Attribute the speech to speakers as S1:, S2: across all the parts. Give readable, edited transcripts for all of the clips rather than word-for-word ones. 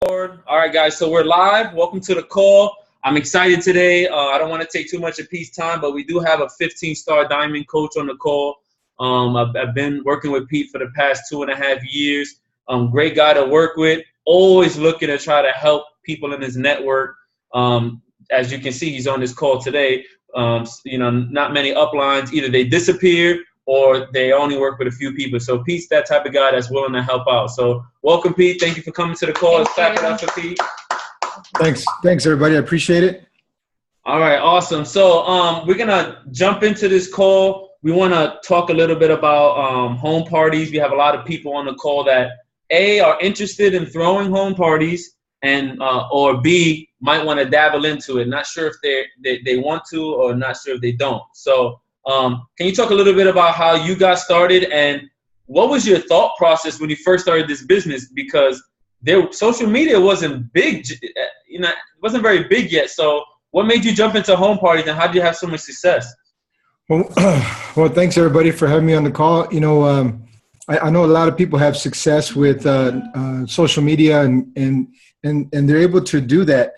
S1: All right, guys, so we're live. Welcome to the call. I'm excited today. I don't want to take too much of Pete's time, but we do have a 15-star diamond coach on the call. I've been working with Pete for the past 2.5 years. Great guy to work with, always looking to try to help people in his network. As you can see, he's on this call today. Not many uplines. Either they disappeared or they only work with a few people. So Pete's that type of guy that's willing to help out. So welcome, Pete. Thank you for coming to the call. Let's clap it up for Pete.
S2: Thanks, everybody. I appreciate it.
S1: All right, awesome. So we're going to jump into this call. We want to talk a little bit about home parties. We have a lot of people on the call that, A, are interested in throwing home parties, and or B, might want to dabble into it. Not sure if they want to, or not sure if they don't. So can you talk a little bit about how you got started and what was your thought process when you first started this business? Because social media wasn't big, it wasn't very big yet. So what made you jump into home parties, and how did you have so much success?
S2: Well, thanks everybody for having me on the call. I know a lot of people have success with social media, and they're able to do that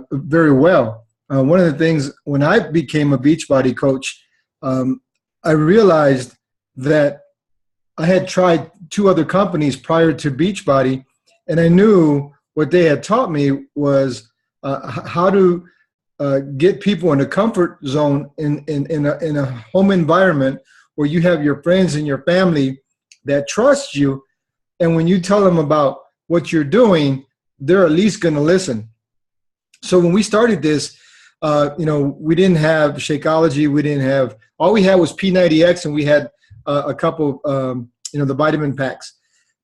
S2: very well. One of the things, when I became a Beachbody coach, I realized that I had tried 2 other companies prior to Beachbody, and I knew what they had taught me was how to get people in a comfort zone in a home environment where you have your friends and your family that trust you, and when you tell them about what you're doing, they're at least going to listen. So when we started this, we didn't have Shakeology. All we had was P90X, and we had a couple, the vitamin packs.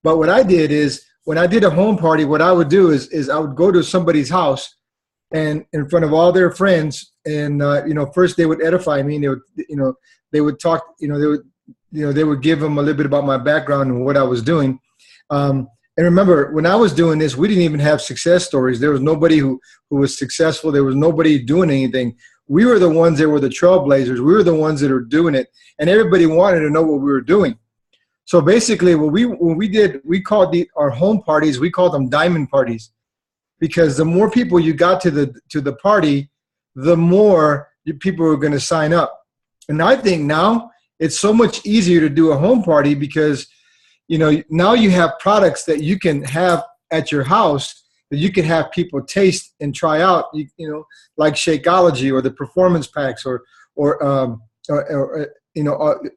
S2: But what I did is, when I did a home party, what I would do is I would go to somebody's house, and in front of all their friends, and first they would edify me, and they would talk, they would give them a little bit about my background and what I was doing. And remember, when I was doing this, we didn't even have success stories. There was nobody who was successful. There was nobody doing anything. We were the ones that were the trailblazers. We were the ones that are doing it, and everybody wanted to know what we were doing. So basically, we called our home parties, we called them diamond parties, because the more people you got to the party, the more people were going to sign up. And I think now it's so much easier to do a home party because now you have products that you can have at your house that you can have people taste and try out, like Shakeology or the performance packs or all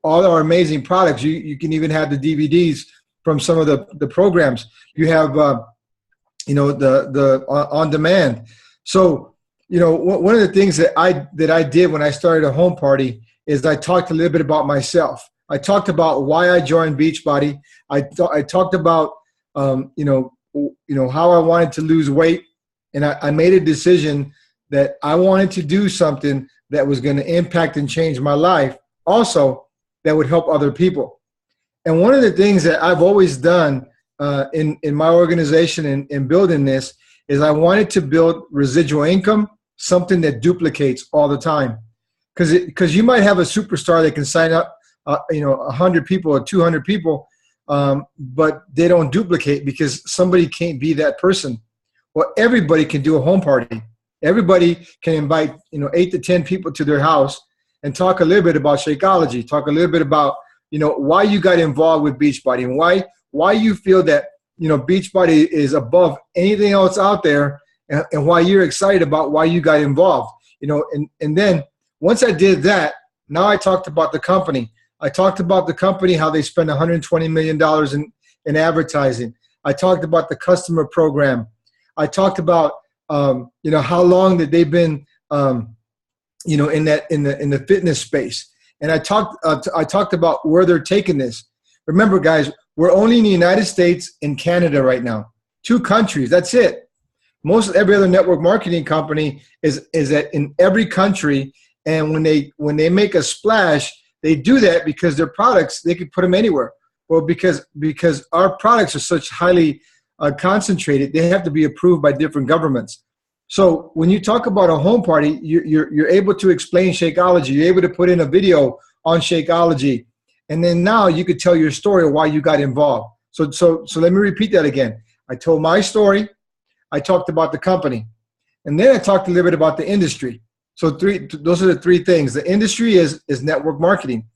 S2: our amazing products. You can even have the DVDs from some of the programs. You have, the on demand. So, one of the things that I did when I started a home party is I talked a little bit about myself. I talked about why I joined Beachbody. I talked about, how I wanted to lose weight. And I made a decision that I wanted to do something that was going to impact and change my life. Also, that would help other people. And one of the things that I've always done in my organization in building this is I wanted to build residual income, something that duplicates all the time. Because you might have a superstar that can sign up 100 people or 200 people, but they don't duplicate because somebody can't be that person. Well, everybody can do a home party. Everybody can invite 8 to 10 people to their house and talk a little bit about Shakeology, talk a little bit about why you got involved with Beachbody and why you feel that Beachbody is above anything else out there, and why you're excited about why you got involved. And then once I did that, now I talked about the company. I talked about the company, how they spend $120 million in advertising. I talked about the customer program. I talked about, how long that they've been, in the fitness space. And I talked about where they're taking this. Remember, guys, we're only in the United States and Canada right now. 2 countries, that's it. Every other network marketing company is in every country. And when they make a splash, they do that because their products, they could put them anywhere. Well, because our products are such highly concentrated, they have to be approved by different governments. So when you talk about a home party, you're able to explain Shakeology. You're able to put in a video on Shakeology. And then now you could tell your story of why you got involved. So let me repeat that again. I told my story. I talked about the company. And then I talked a little bit about the industry. So those are the three things. The industry is network marketing.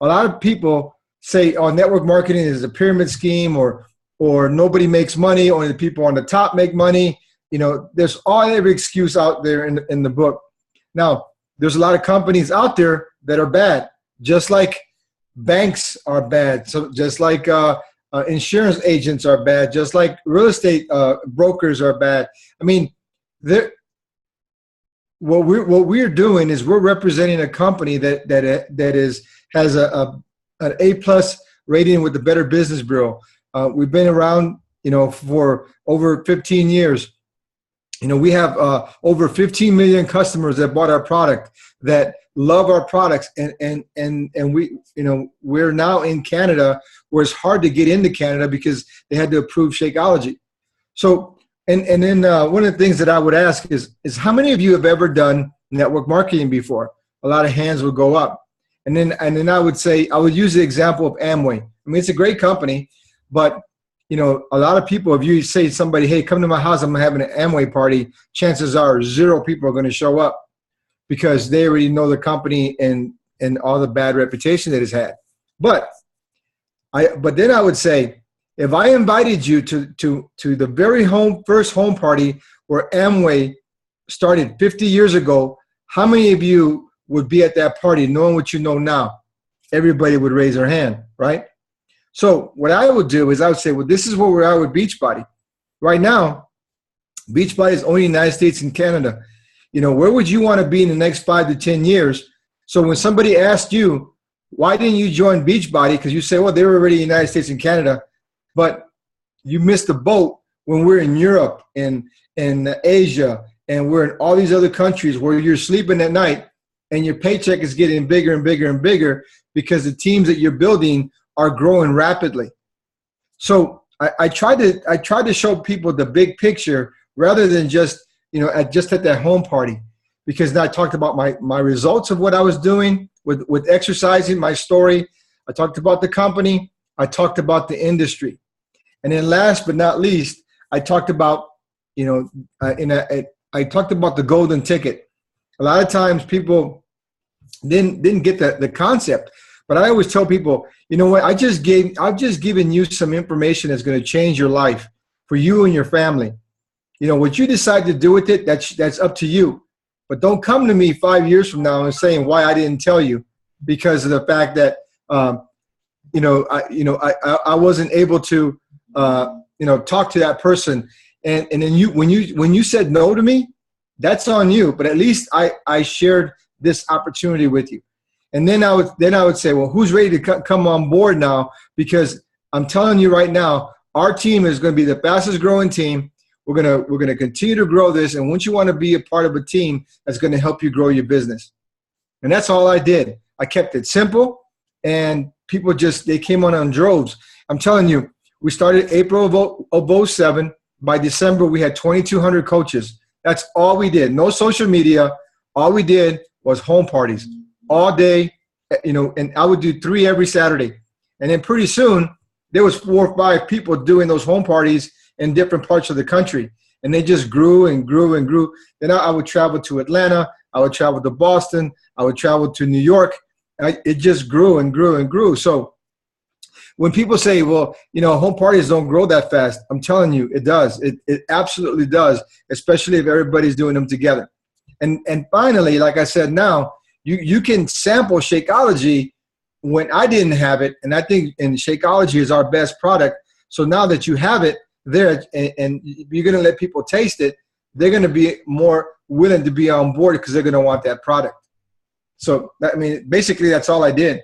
S2: A lot of people say, oh, network marketing is a pyramid scheme, or nobody makes money, only the people on the top make money. You know, there's every excuse out there in the book. Now, there's a lot of companies out there that are bad, just like banks are bad. So just like insurance agents are bad, just like real estate brokers are bad. I mean, what we're doing is we're representing a company that has an A+ rating with the Better Business Bureau. We've been around, you know, for over 15 years. You know, we have over 15 million customers that bought our product, that love our products, and we, you know, we're now in Canada, where it's hard to get into Canada because they had to approve Shakeology. So, and then one of the things that I would ask is how many of you have ever done network marketing before? A lot of hands would go up, and then I would say, I would use the example of Amway. I mean, it's a great company, but you know, a lot of people, if you say to somebody, hey, come to my house, I'm having an Amway party, chances are 0 people are going to show up because they already know the company and all the bad reputation that it's had. But then I would say, if I invited you to the very first home party where Amway started 50 years ago, how many of you would be at that party knowing what you know now? Everybody would raise their hand, right? So what I would do is I would say, well, this is where we are with Beachbody. Right now, Beachbody is only in the United States and Canada. You know, where would you want to be in the next 5 to 10 years? So when somebody asked you, why didn't you join Beachbody? Because you say, well, they were already in the United States and Canada, but you missed the boat when we're in Europe and Asia, and we're in all these other countries where you're sleeping at night and your paycheck is getting bigger and bigger and bigger because the teams that you're building are growing rapidly. So I try to show people the big picture rather than just, you know, at that home party, because I talked about my results of what I was doing with exercising, my story. I talked about the company. I talked about the industry. And then last but not least, I talked about, you know, I talked about the golden ticket. A lot of times people didn't get the concept. But I always tell people, you know what, I've just given you some information that's going to change your life for you and your family. You know, what you decide to do with it, that's up to you. But don't come to me 5 years from now and saying why I didn't tell you, because of the fact that, I wasn't able to, talk to that person. And then when you said no to me, that's on you. But at least I shared this opportunity with you. And then I would say, well, who's ready to come on board now? Because I'm telling you right now, our team is going to be the fastest growing team. We're gonna continue to grow this. And once you want to be a part of a team that's going to help you grow your business. And that's all I did. I kept it simple, and people they came on droves. I'm telling you, we started April of 07. By December, we had 2,200 coaches. That's all we did. No social media. All we did was home parties. All day, you know, and I would do 3 every Saturday. And then pretty soon, there was 4 or 5 people doing those home parties in different parts of the country. And they just grew and grew and grew. Then I would travel to Atlanta. I would travel to Boston. I would travel to New York. It just grew and grew and grew. So when people say, well, you know, home parties don't grow that fast, I'm telling you, it does. It absolutely does, especially if everybody's doing them together. And finally, like I said, now, you can sample Shakeology when I didn't have it, and I think Shakeology is our best product. So now that you have it there, and you're going to let people taste it, they're going to be more willing to be on board because they're going to want that product. So, basically, that's all I did.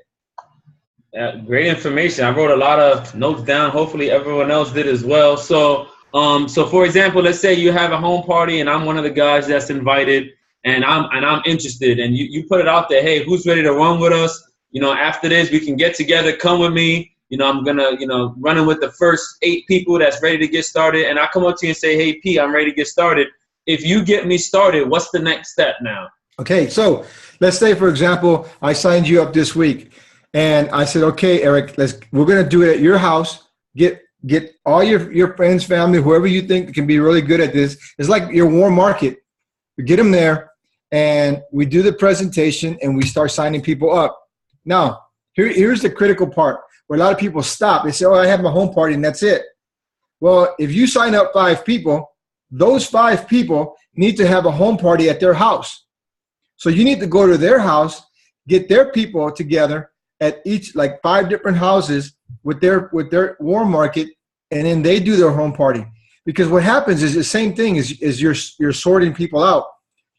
S1: Yeah, great information. I wrote a lot of notes down. Hopefully, everyone else did as well. So for example, let's say you have a home party, and I'm one of the guys that's invited. And I'm interested, and you put it out there. Hey, who's ready to run with us? You know, after this, we can get together. Come with me. You know, I'm gonna, running with the first 8 people that's ready to get started. And I come up to you and say, hey, P, I'm ready to get started. If you get me started, what's the next step now?
S2: Okay, so let's say, for example, I signed you up this week, and I said, okay, Eric, we're gonna do it at your house. Get get all your friends, family, whoever you think can be really good at this. It's like your warm market. We get them there, and we do the presentation, and we start signing people up. Now, here's the critical part where a lot of people stop. They say, oh, I have my home party, and that's it. Well, if you sign up 5 people, those 5 people need to have a home party at their house. So you need to go to their house, get their people together at each, like 5 different houses with their warm market, and then they do their home party. Because what happens is the same thing is you're sorting people out.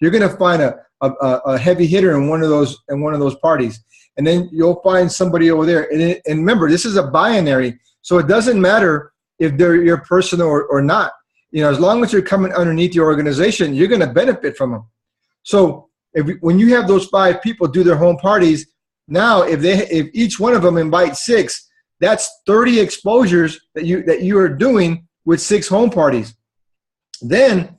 S2: You're going to find a heavy hitter in one of those parties, and then you'll find somebody over there. And remember, this is a binary, so it doesn't matter if they're your person or not. You know, as long as you're coming underneath your organization, you're going to benefit from them. So when you have those 5 people do their home parties, now if each one of them invites 6, that's 30 exposures that you are doing with 6 home parties. Then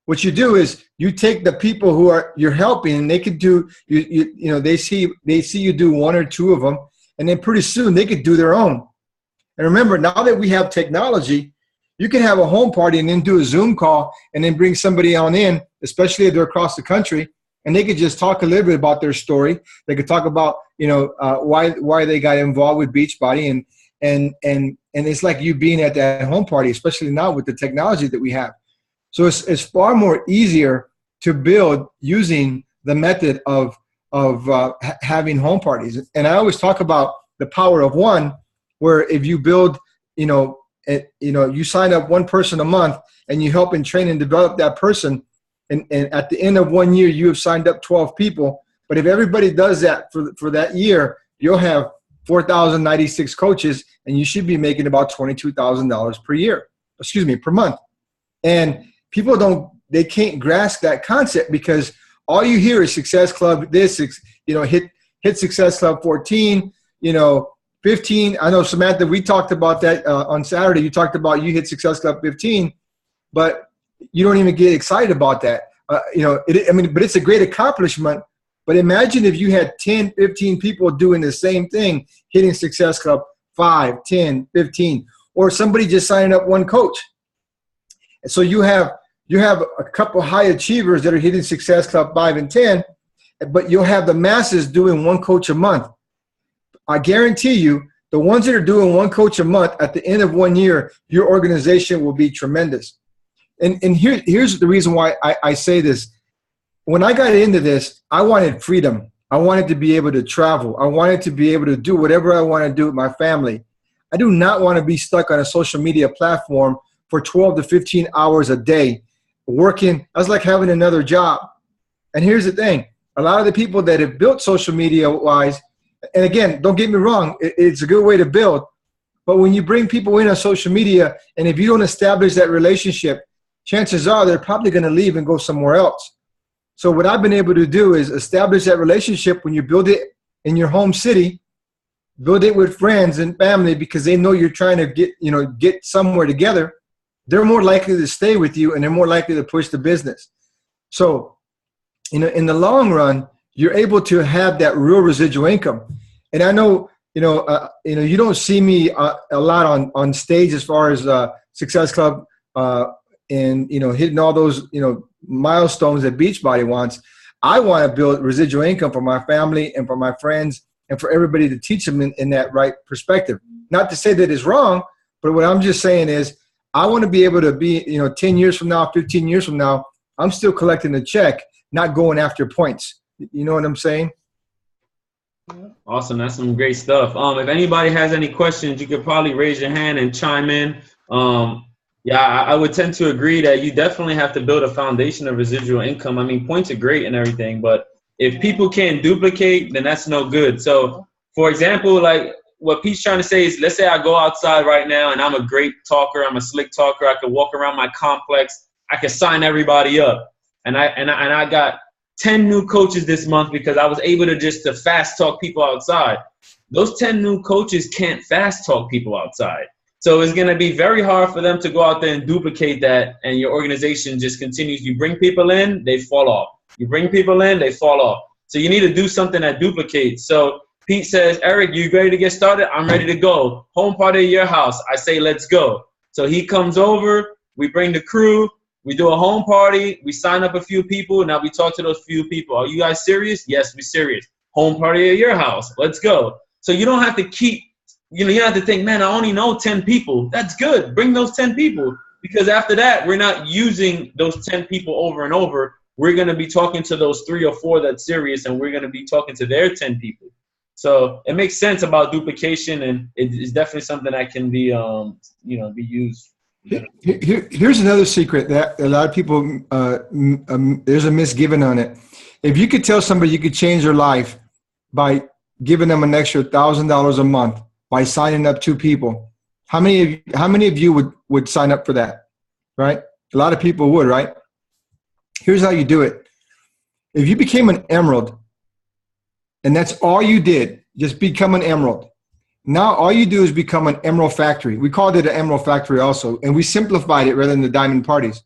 S2: what you do is you take the people who you're helping, and they could do you know they see you do 1 or 2 of them, and then pretty soon they could do their own. And remember, now that we have technology, you can have a home party and then do a Zoom call and then bring somebody on in, especially if they're across the country, and they could just talk a little bit about their story. They could talk about, you know, why they got involved with Beachbody, and it's like you being at that home party, especially now with the technology that we have. So it's far more easier to build using the method of having home parties. And I always talk about the power of one, where if you build, you sign up 1 person a month and you help and train and develop that person, and at the end of 1 year you have signed up 12 people. But if everybody does that for that year, you'll have 4,096 coaches, and you should be making about $22,000 per month. And people can't grasp that concept, because all you hear is Success Club hit Success Club 14, 15. I know, Samantha, we talked about that on Saturday. You talked about you hit Success Club 15, but you don't even get excited about that. But it's a great accomplishment. But imagine if you had 10, 15 people doing the same thing, hitting Success Club 5, 10, 15, or somebody just signing up 1 coach. And so you have a couple high achievers that are hitting Success Club 5 and 10, but you'll have the masses doing 1 coach a month. I guarantee you, the ones that are doing 1 coach a month, at the end of 1 year, your organization will be tremendous. And here's the reason why I say this. When I got into this, I wanted freedom. I wanted to be able to travel. I wanted to be able to do whatever I want to do with my family. I do not want to be stuck on a social media platform for 12 to 15 hours a day working. I was like having another job. And here's the thing. A lot of the people that have built social media wise, and again, don't get me wrong, it's a good way to build. But when you bring people in on social media, and if you don't establish that relationship, chances are they're probably going to leave and go somewhere else. So what I've been able to do is establish that relationship. When you build it in your home city, build it with friends and family, because they know you're trying to get somewhere together. They're more likely to stay with you, and they're more likely to push the business. So, in the long run, you're able to have that real residual income. And I know, you don't see me a lot on stage as far as Success Club and hitting all those milestones that Beachbody wants. I want to build residual income for my family and for my friends and for everybody, to teach them in that right perspective. Not to say that it's wrong, but what I'm just saying is I want to be able to be, 10 years from now, 15 years from now, I'm still collecting a check, not going after points. You know what I'm saying?
S1: Awesome. That's some great stuff. If anybody has any questions, you could probably raise your hand and chime in. I would tend to agree that you definitely have to build a foundation of residual income. I mean, points are great and everything, but if people can't duplicate, then that's no good. So, for example, like what Pete's trying to say is, let's say I go outside right now and I'm a great talker, I'm a slick talker, I could walk around my complex, I could sign everybody up, and I got 10 new coaches this month because I was able to fast talk people outside. Those 10 new coaches can't fast talk people outside. So it's going to be very hard for them to go out there and duplicate that, and your organization just continues. You bring people in, they fall off. You bring people in, they fall off. So you need to do something that duplicates. So Pete says, Eric, you ready to get started? I'm ready to go. Home party at your house. I say, let's go. So he comes over. We bring the crew. We do a home party. We sign up a few people. Now we talk to those few people. Are you guys serious? Yes, we're serious. Home party at your house. Let's go. So you don't have to keep, you don't have to think, man, I only know 10 people. That's good. Bring those 10 people. Because after that, we're not using those 10 people over and over. We're going to be talking to those 3 or 4 that's serious, and we're going to be talking to their 10 people. So it makes sense about duplication, and it's definitely something that can be, be used.
S2: Here's another secret that a lot of people, there's a misgiving on it. If you could tell somebody you could change their life by giving them an extra $1,000 a month by signing up 2 people, how many of you would sign up for that, right? A lot of people would, right? Here's how you do it. If you became an emerald, and that's all you did, just become an emerald. Now all you do is become an emerald factory. We called it an emerald factory also, and we simplified it rather than the diamond parties.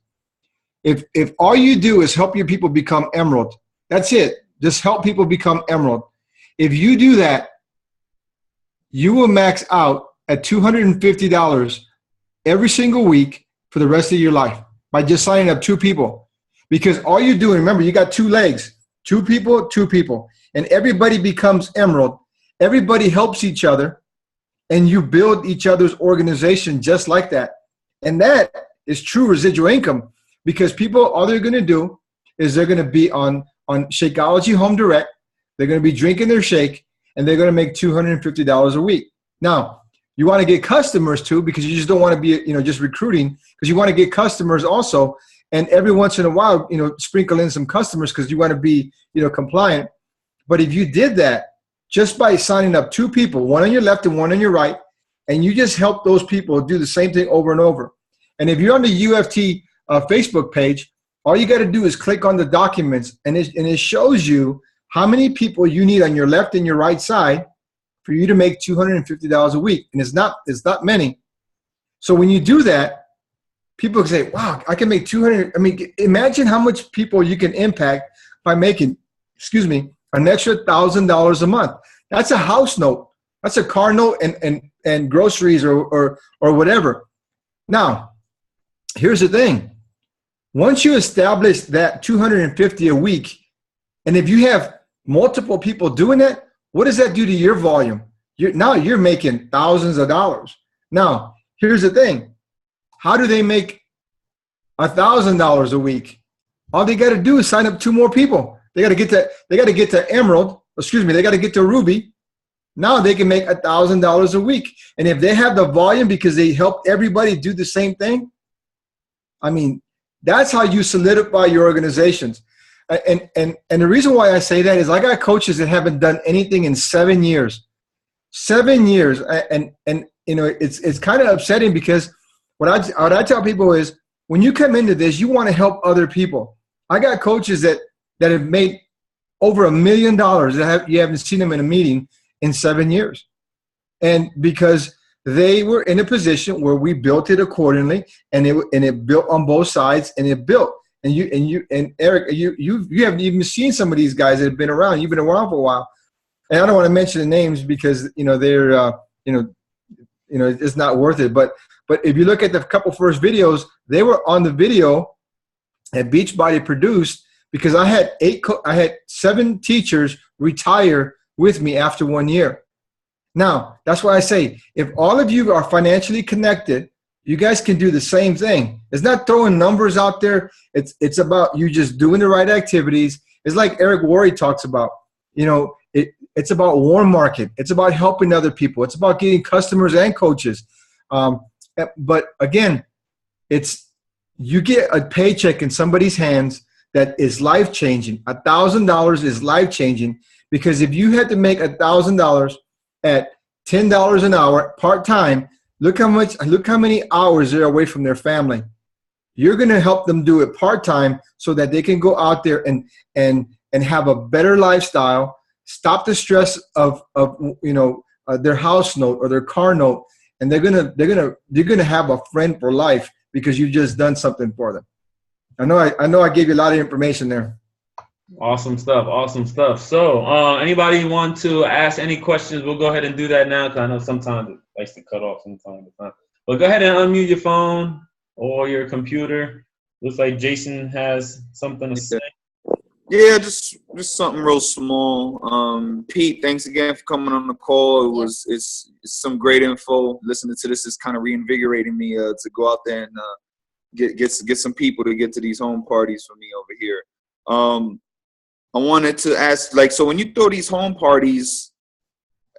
S2: If all you do is help your people become emerald, that's it. Just help people become emerald. If you do that, you will max out at $250 every single week for the rest of your life by just signing up 2 people. Because all you're doing, remember, you got 2 legs, 2 people, 2 people. And everybody becomes emerald. Everybody helps each other, and you build each other's organization just like that. And that is true residual income, because people, all they're going to do is they're going to be on Shakeology Home Direct. They're going to be drinking their shake, and they're going to make $250 a week. Now, you want to get customers too, because you just don't want to be, just recruiting, because you want to get customers also. And every once in a while, sprinkle in some customers because you want to be, compliant. But if you did that just by signing up 2 people, one on your left and one on your right, and you just help those people do the same thing over and over. And if you're on the UFT Facebook page, all you got to do is click on the documents, and it shows you how many people you need on your left and your right side for you to make $250 a week. And it's not many. So when you do that, people can say, wow, I can make 200. I mean, imagine how much people you can impact by making, an extra $1,000 a month. That's a house note. That's a car note and groceries or whatever. Now, here's the thing. Once you establish that $250 a week, and if you have multiple people doing that, what does that do to your volume? Now you're making thousands of dollars. Now, here's the thing. How do they make $1,000 a week? All they got to do is sign up 2 more people. They got to get to emerald. They got to get to ruby. Now they can make $1,000 a week. And if they have the volume because they help everybody do the same thing, I mean, that's how you solidify your organizations. And the reason why I say that is I got coaches that haven't done anything in 7 years. 7 years. And it's kind of upsetting, because what I tell people is, when you come into this, you want to help other people. I got coaches that have made over $1 million that you haven't seen them in a meeting in 7 years. And because they were in a position where we built it accordingly, and it built on both sides, and it built. And Eric, you haven't even seen some of these guys that have been around. You've been around for a while. And I don't want to mention the names because they're it's not worth it. But if you look at the couple first videos, they were on the video that Beachbody produced, because I had 7 teachers retire with me after 1 year. Now, that's why I say, if all of you are financially connected, you guys can do the same thing. It's not throwing numbers out there. It's about you just doing the right activities. It's like Eric Worre talks about. It's about warm market. It's about helping other people. It's about getting customers and coaches. But again, you get a paycheck in somebody's hands that is life-changing. $1,000 is life-changing, because if you had to make $1,000 at $10 an hour part-time, look how many hours they're away from their family. You're going to help them do it part-time so that they can go out there and have a better lifestyle, stop the stress of their house note or their car note, and they're gonna have a friend for life because you've just done something for them. I know I gave you a lot of information there.
S1: Awesome stuff. Awesome stuff. So, anybody want to ask any questions? We'll go ahead and do that now because I know sometimes it likes to cut off from time to time. But go ahead and unmute your phone or your computer. Looks like Jason has something to say.
S3: Yeah, just something real small. Pete, thanks again for coming on the call. It's some great info. Listening to this is kind of reinvigorating me to go out there and get some people to get to these home parties for me over here. I wanted to ask, like, so when you throw these home parties,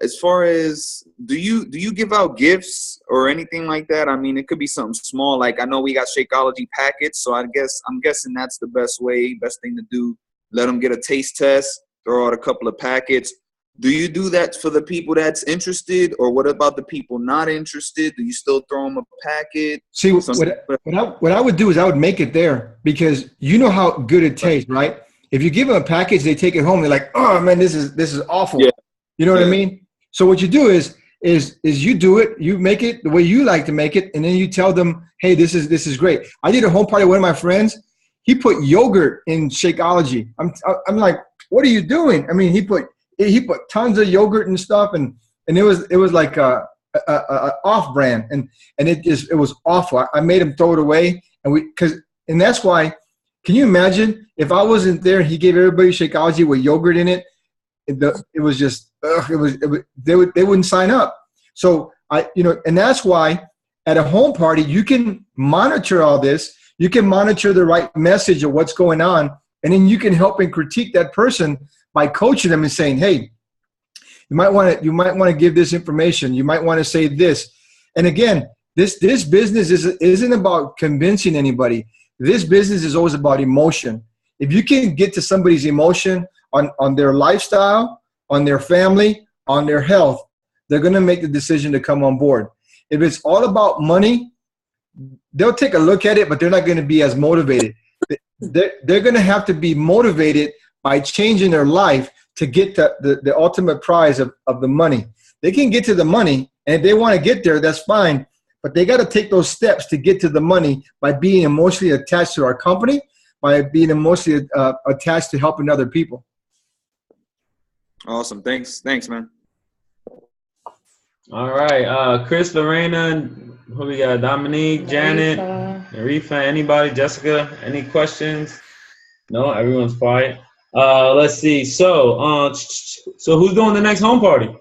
S3: as far as do you give out gifts or anything like that? I mean, it could be something small. Like I know we got Shakeology packets, so I'm guessing that's the best thing to do. Let them get a taste test, throw out a couple of packets. Do you do that for the people that's interested, or what about the people not interested? Do you still throw them a packet?
S2: See, what I would do is I would make it there, because you know how good it tastes, right? If you give them a package, they take it home. They're like, oh man, this is awful.
S3: Yeah.
S2: You know what I mean? So what you do is you do it, you make it the way you like to make it, and then you tell them, hey, this is great. I did a home party with one of my friends. He put yogurt in Shakeology. I'm like, what are you doing? I mean, he put tons of yogurt and stuff, and it was like a off brand, and it was awful. I made him throw it away, and that's why. Can you imagine if I wasn't there and he gave everybody Shakeology with yogurt in it? It was just they wouldn't sign up. So and that's why at a home party you can monitor all this. You can monitor the right message of what's going on, and then you can help and critique that person by coaching them and saying, hey, you might want to give this information. You might want to say this. And again, this business isn't about convincing anybody. This business is always about emotion. If you can get to somebody's emotion on their lifestyle, on their family, on their health, they're going to make the decision to come on board. If it's all about money, they'll take a look at it, but they're not going to be as motivated. They're going to have to be motivated by changing their life to get to the ultimate prize of the money. They can get to the money, and if they want to get there, that's fine. But they got to take those steps to get to the money by being emotionally attached to our company, by being emotionally attached to helping other people.
S3: Awesome. Thanks, man.
S1: All right. Chris, Lorena, who we got? Dominique, Janet, Arifa, anybody? Jessica, any questions? No, everyone's quiet. Let's see. So who's doing the next home party?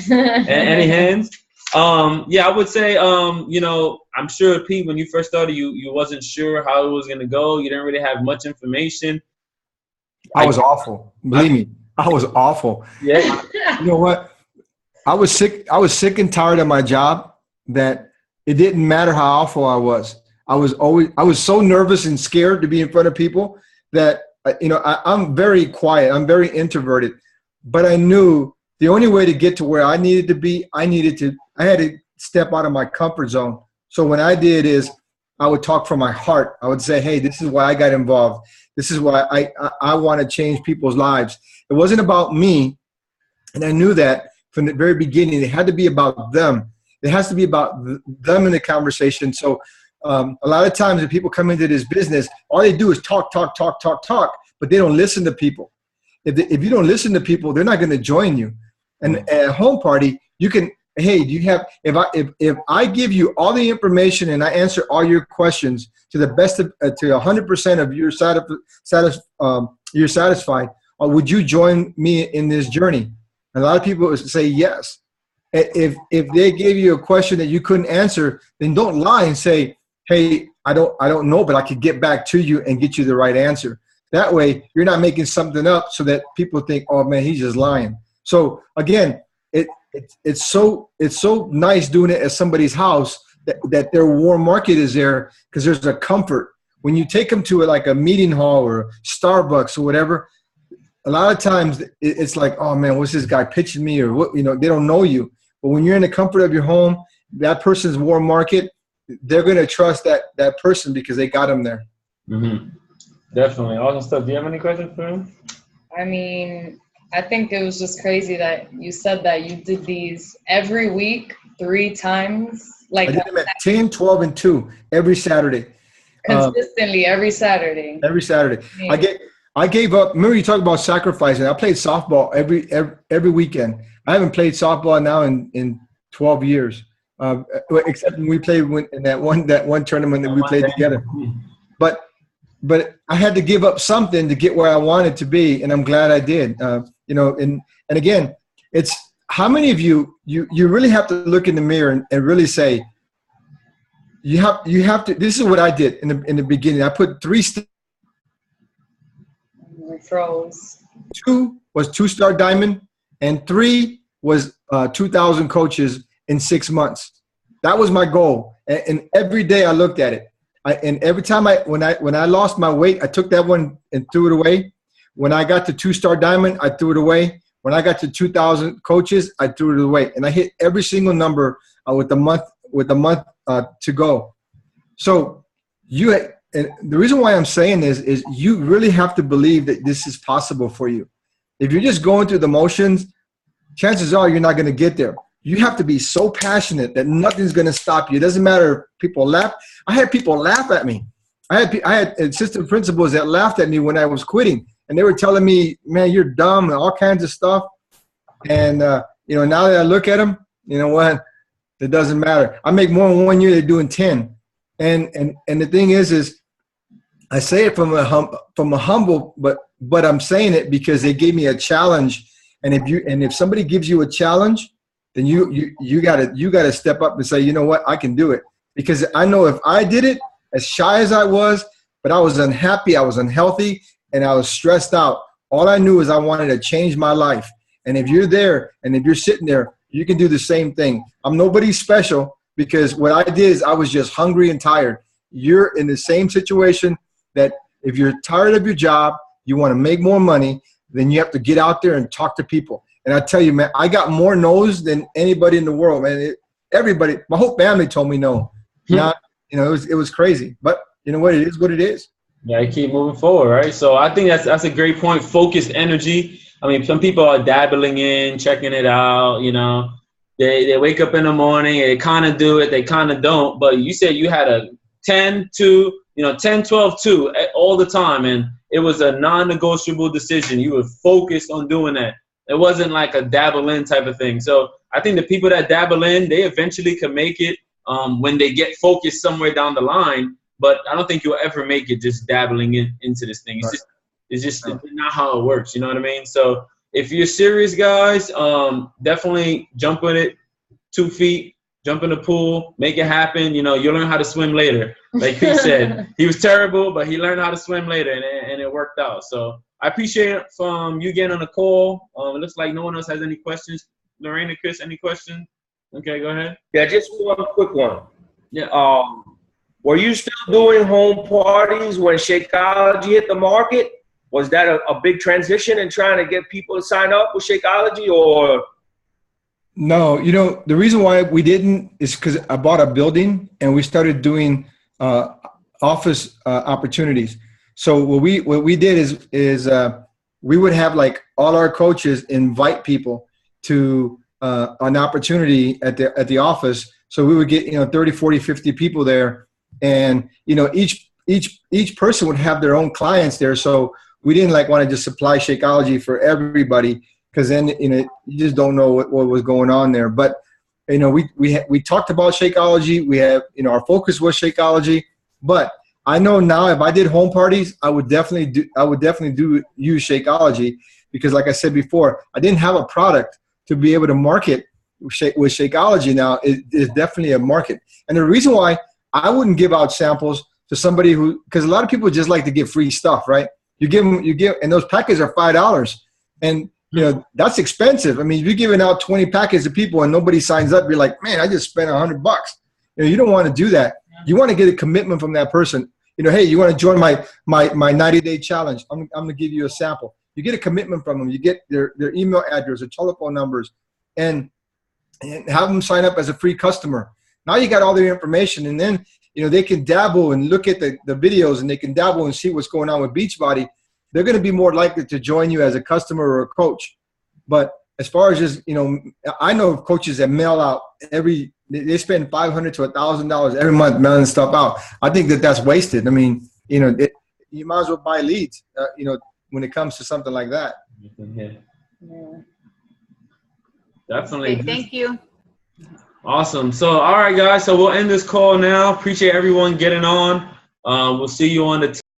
S1: Any hands? Yeah, I would say, I'm sure, Pete, when you first started, you wasn't sure how it was going to go. You didn't really have much information.
S2: I was awful. Believe me, I was awful.
S1: Yeah.
S2: You know what? I was sick and tired of my job that it didn't matter how awful I was. I was so nervous and scared to be in front of people that, I'm very quiet. I'm very introverted, but I knew the only way to get to where I needed to be, I had to step out of my comfort zone. So what I did is I would talk from my heart. I would say, hey, this is why I got involved. This is why I want to change people's lives. It wasn't about me. And I knew that from the very beginning. It had to be about them. It has to be about them in the conversation. So a lot of times when people come into this business, all they do is talk, but they don't listen to people. If you don't listen to people, they're not going to join you. And at a home party, you can, hey, do you have, if I give you all the information and I answer all your questions to the best of, to 100% of you're satisfied, or would you join me in this journey? And a lot of people would say yes. If they gave you a question that you couldn't answer, then don't lie and say, hey, I don't know, but I could get back to you and get you the right answer. That way, you're not making something up so that people think, oh man, he's just lying. So again, it's so nice doing it at somebody's house that their warm market is there, because there's a comfort. When you take them to like a meeting hall or Starbucks or whatever, a lot of times it's like, oh man, what's this guy pitching me, or what? They don't know you. But when you're in the comfort of your home, that person's warm market, they're going to trust that person because they got them there.
S1: Mm-hmm. Definitely. Awesome stuff. Do you have any questions for him?
S4: I mean, I think it was just crazy that you said that you did these every week, 3 times. Like
S2: I did them at 10, 12, and 2 every Saturday.
S4: Consistently every Saturday.
S2: Every Saturday.
S4: Yeah.
S2: I gave up. Remember you talked about sacrificing. I played softball every weekend. I haven't played softball now in 12 years, except when we played in that one tournament that we played together. But I had to give up something to get where I wanted to be, and I'm glad I did. And again, it's how many of you really have to look in the mirror and really say, you have to. This is what I did in the beginning. I put 3 steps.
S4: Froze.
S2: 2 was 2-star diamond, and 3 was 2,000 coaches in 6 months. That was my goal, and every day I looked at it. And every time when I lost my weight, I took that one and threw it away. When I got to 2-star diamond, I threw it away. When I got to 2,000 coaches, I threw it away, and I hit every single number with the month to go. So and the reason why I'm saying this is you really have to believe that this is possible for you. If you're just going through the motions, chances are you're not going to get there. You have to be so passionate that nothing's going to stop you. It doesn't matter if people laugh. I had people laugh at me. I had assistant principals that laughed at me when I was quitting, and they were telling me, "Man, you're dumb," and all kinds of stuff. And now that I look at them, you know what? It doesn't matter. I make more in 1 year than they do in 10. And the thing is I say it from a humble, but I'm saying it because they gave me a challenge. And if somebody gives you a challenge, then you gotta step up and say, you know what, I can do it. Because I know if I did it, as shy as I was, but I was unhappy, I was unhealthy, and I was stressed out. All I knew is I wanted to change my life. And if you're there, and if you're sitting there, you can do the same thing. I'm nobody special, because what I did is I was just hungry and tired. You're in the same situation that if you're tired of your job, you want to make more money, then you have to get out there and talk to people. And I tell you, man, I got more no's than anybody in the world, man. Everybody, my whole family told me no. It was crazy. But you know what? It is what it is.
S1: Yeah, I keep moving forward, right? So I think that's a great point. Focused energy. I mean, some people are dabbling in, checking it out, They wake up in the morning, they kind of do it, they kind of don't. But you said you had a 10, 12, 2 all the time. And it was a non-negotiable decision. You were focused on doing that. It wasn't like a dabble in type of thing. So I think the people that dabble in, they eventually can make it when they get focused somewhere down the line. But I don't think you'll ever make it just dabbling into this thing. It's just not how it works. You know what I mean? So if you're serious, guys, definitely jump with it. 2 feet, jump in the pool, make it happen. You'll learn how to swim later. Like Pete said, he was terrible, but he learned how to swim later, and it worked out. So I appreciate it from you getting on the call. It looks like no one else has any questions. Lorraine and Chris, any questions? Okay, go ahead.
S5: Yeah, just one quick one.
S1: Yeah.
S5: Were you still doing home parties when Shakeology hit the market? Was that a big transition in trying to get people to sign up with Shakeology, or?
S2: No, the reason why we didn't is because I bought a building and we started doing office opportunities. So what we did is we would have like all our coaches invite people to an opportunity at the office. So we would get 30, 40, 50 people there, and each person would have their own clients there. So we didn't want to just supply Shakeology for everybody, because then you just don't know what was going on there. But we talked about Shakeology. We have our focus was Shakeology. But I know now if I did home parties, I would definitely use Shakeology, because like I said before, I didn't have a product to be able to market with Shakeology. Now is definitely a market, and the reason why I wouldn't give out samples to somebody because a lot of people just like to give free stuff, right? You give, and those packages are $5, and that's expensive. I mean, if you're giving out 20 packets to people and nobody signs up, you're like, man, I just spent $100. You don't want to do that. You want to get a commitment from that person. Hey, you want to join my 90-day challenge? I'm going to give you a sample. You get a commitment from them. You get their email address, their telephone numbers, and have them sign up as a free customer. Now you got all their information, and then they can dabble and look at the videos, and they can dabble and see what's going on with Beachbody. They're going to be more likely to join you as a customer or a coach. But as far as just, I know of coaches that mail out they spend $500 to $1,000 every month mailing stuff out. I think that's wasted. I mean, you might as well buy leads. when it comes to something like that.
S1: Yeah.
S4: Yeah.
S1: Definitely.
S6: Okay, thank you.
S1: Awesome. So, all right, guys. So we'll end this call now. Appreciate everyone getting on. We'll see you on the